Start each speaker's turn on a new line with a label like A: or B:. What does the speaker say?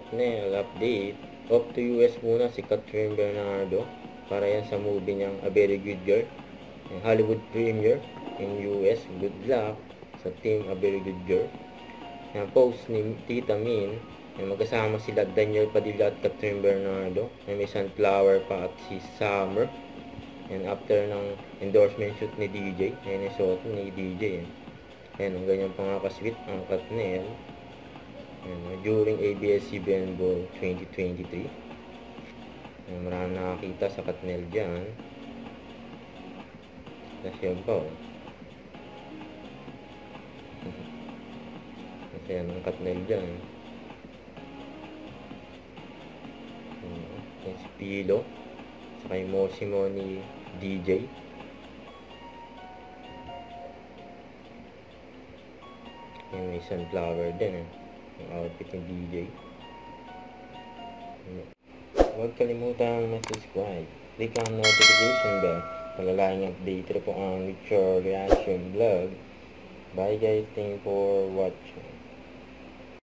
A: Katnel update. Off to US muna si Catherine Bernardo para yan sa movie niyang A Very Good Girl. Hollywood premiere in US. Good luck sa team A Very Good Girl. Yan, post ni Tita Min. Magkasama sila Daniel Padilla at Catherine Bernardo. May Sunflower pa at si Summer. And after ng endorsement shoot ni DJ. Yan yung suot ni DJ. Yan, ang ganyan pa nga ka-sweet ang Katnel. During ABS-CBN Bowl 2023. Marami nakakita sa Katnel dyan. Tapos yan pa, oh. Kasi yan ang Katnel dyan. Yan si Pilo. Saka yung Mosimo ni DJ. Yan, may sunflower din, eh. Yung outfit ng DJ. Huwag kalimutang mag-subscribe. Click ang notification bell para laging update po ang Richard Reaction Vlog. Bye guys, thank you for watching.